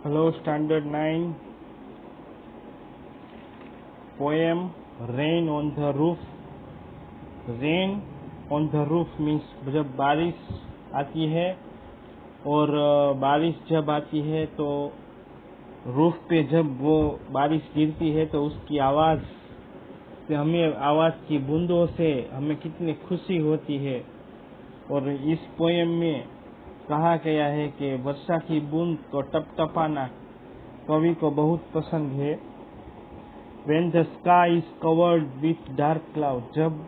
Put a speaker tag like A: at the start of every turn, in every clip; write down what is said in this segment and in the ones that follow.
A: Hello, Standard 9 poem Rain on the Roof. Rain on the roof means जब बारिश आती है और बारिश जब आती है तो रूफ पे जब वो बारिश गिरती है तो उसकी आवाज़ से हमें आवाज़ की बूंदों से हमें कितनी खुशी होती है। और इस पोएम में कहा गया है कि वर्षा की बूंद को टपटपाना कवि को बहुत पसंद है। When the sky is covered with dark cloud, जब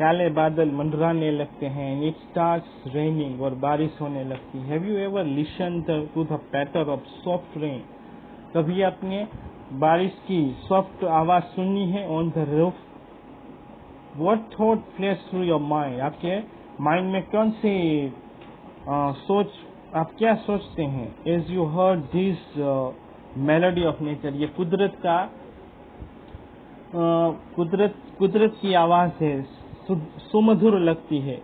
A: काले बादल मंडराने लगते हैं, and it starts raining और बारिश होने लगती है। Have you ever listened to the patter of soft rain? कभी आपने बारिश की सॉफ्ट आवाज सुनी है on the roof? What thought flashed through your mind? आपके माइंड में कौन सी सोच, आप क्या सोचते हैं? As you heard this melody of nature, ये कुदरत का कुदरत की आवाज है, सुमधुर लगती है।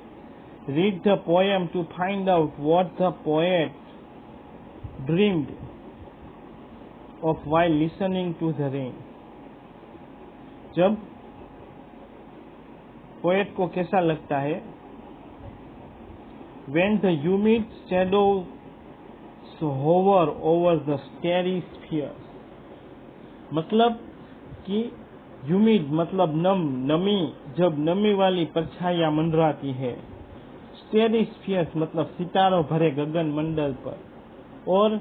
A: Read the poem to find out what the poet dreamed of while listening to the rain. जब पोएट को कैसा लगता है? When the humid shadows hover over the starry spheres, मतलब कि ह्यूमिड मतलब नमी, जब नमी वाली परछाइयां मंडराती है। स्टेरी स्फीयर्स मतलब सितारों भरे गगन मंडल पर। और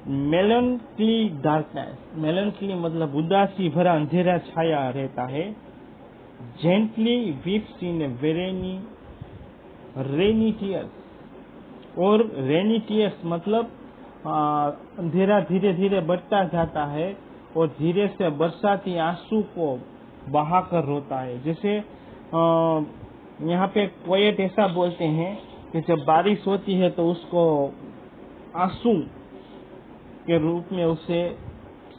A: मेलनकली डार्कनेस, मेलनकली मतलब उदासी भरा अंधेरा छाया रहता है। जेंटली वीप्स इन ए रेनी टीयर्स, और रेनी टीयर्स मतलब अंधेरा धीरे धीरे बढ़ता जाता है और धीरे से बरसाती आंसू को बहाकर रोता है। जैसे यहाँ पे पोएट ऐसा बोलते हैं कि जब बारिश होती है तो उसको आंसू के रूप में उसे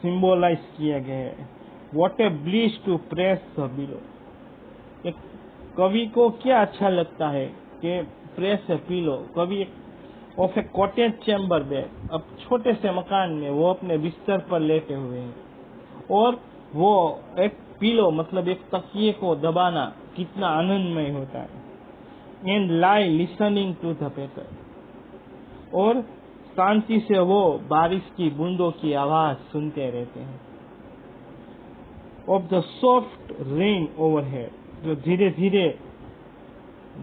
A: सिंबलाइज किया गया है। What a bliss to press the pillow. एक कवि को क्या अच्छा लगता है कि प्रेस ए पिलो, कवि of a cottage chamber bed, अब छोटे से मकान में वो अपने बिस्तर पर लेटे हुए हैं और वो एक पिलो मतलब एक तकिए को दबाना कितना आनंदमय होता है। And lie listening to the paper, और शांति से वो बारिश की बूंदों की आवाज सुनते रहते हैं। Of the soft rain overhead, जो धीरे धीरे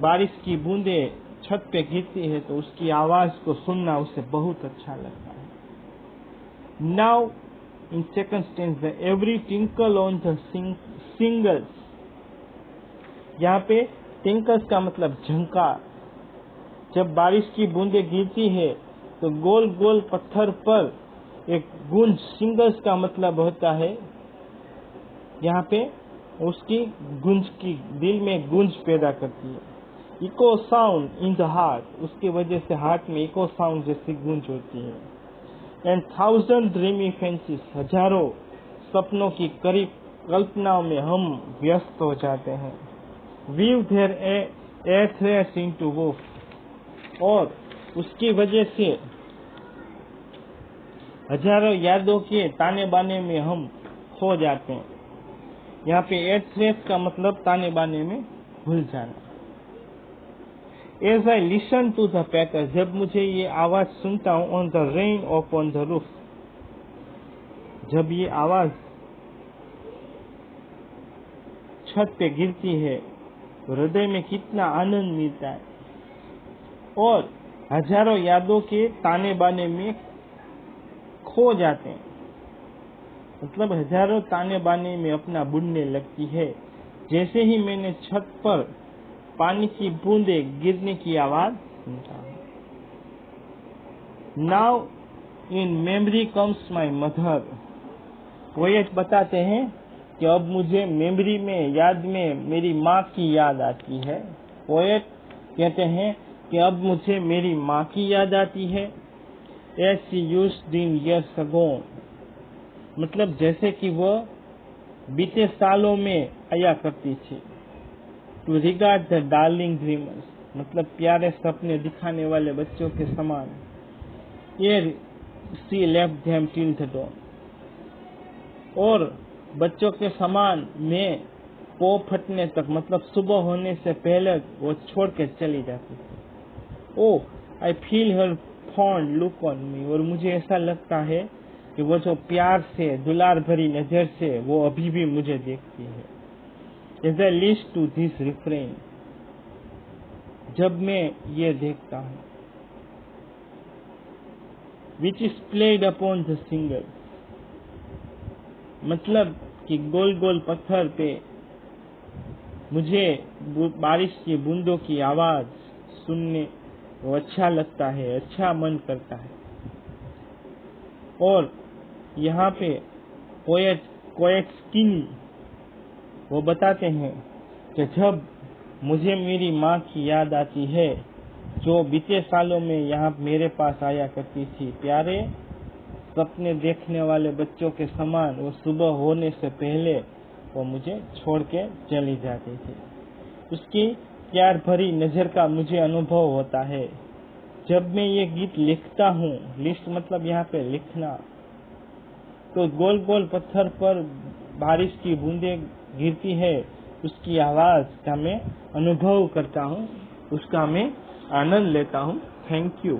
A: बारिश की बूंदे छत पे गिरती है तो उसकी आवाज को सुनना उसे बहुत अच्छा लगता है। Now in second stanza, every tinkle on the singles, यहाँ पे टिंकल्स का मतलब झंकार। जब बारिश की बूंदे गिरती है तो गोल गोल पत्थर पर एक गूंज, सिंगल्स का मतलब होता है यहाँ पे उसकी गूंज की दिल में गूंज पैदा करती है। Echo sound in the heart, उसकी वजह से हार्ट में इको साउंड जैसी गूंज होती है। एंड थाउजेंड ड्रीमी फैंसीज, हजारों सपनों की करीब कल्पनाओं में हम व्यस्त हो जाते हैं। Weave there a threads into woof, और उसकी वजह से हजारों यादों के ताने बाने में हम खो जाते हैं। यहाँ पे ए थ्रेड्स का मतलब ताने बाने में भूल जाना। As I listen to the patter, जब मुझे ये आवाज सुनता हूँ on the rain upon the roof, जब ये आवाज छत पे गिरती है तो हृदय में कितना आनंद मिलता है और हजारों यादों के ताने बाने में खो जाते हैं। मतलब हजारों ताने बाने में अपना बुनने लगती है। जैसे ही मैंने छत पर पानी की बूंदे गिरने की आवाज सुनता हूँ। Now in memory comes my mother, poet बताते हैं कि अब मुझे मेमोरी में, याद में मेरी माँ की याद आती है। पोएट कहते हैं कि अब मुझे मेरी माँ की याद आती है। As she used in years ago, मतलब जैसे कि वह बीते सालों में आया करती थी। To regard the darling dreamers, मतलब प्यारे सपने दिखाने वाले बच्चों के समान। ये she left them till the dawn. और बच्चों के समान मैं पौ फटने तक मतलब सुबह होने से पहले वो छोड़ के चली जाती थी। Oh I feel her fond look on me, और मुझे ऐसा लगता है कि वो जो प्यार से दुलार भरी नजर से वो अभी भी मुझे देखती है। As I listen to this refrain, जब मैं ये देखता हूँ, which is played upon the singer, मतलब कि गोल गोल पत्थर पे मुझे बारिश की बूंदों की आवाज सुनने वो अच्छा लगता है, अच्छा मन करता है। और यहाँ पे पोएट कोएट्स्कीनी वो बताते हैं कि जब मुझे मेरी माँ की याद आती है जो बीते सालों में यहाँ मेरे पास आया करती थी, प्यारे सपने देखने वाले बच्चों के समान वो सुबह होने से पहले वो मुझे छोड़ के चली जाती थी। उसकी प्यार भरी नजर का मुझे अनुभव होता है। जब मैं ये गीत लिखता हूँ, लिस्ट मतलब यहाँ पे लिखना, तो गोल गोल पत्थर पर बारिश की बूंदें गिरती है, उसकी आवाज का मैं अनुभव करता हूँ, उसका मैं आनंद लेता हूँ। Thank you.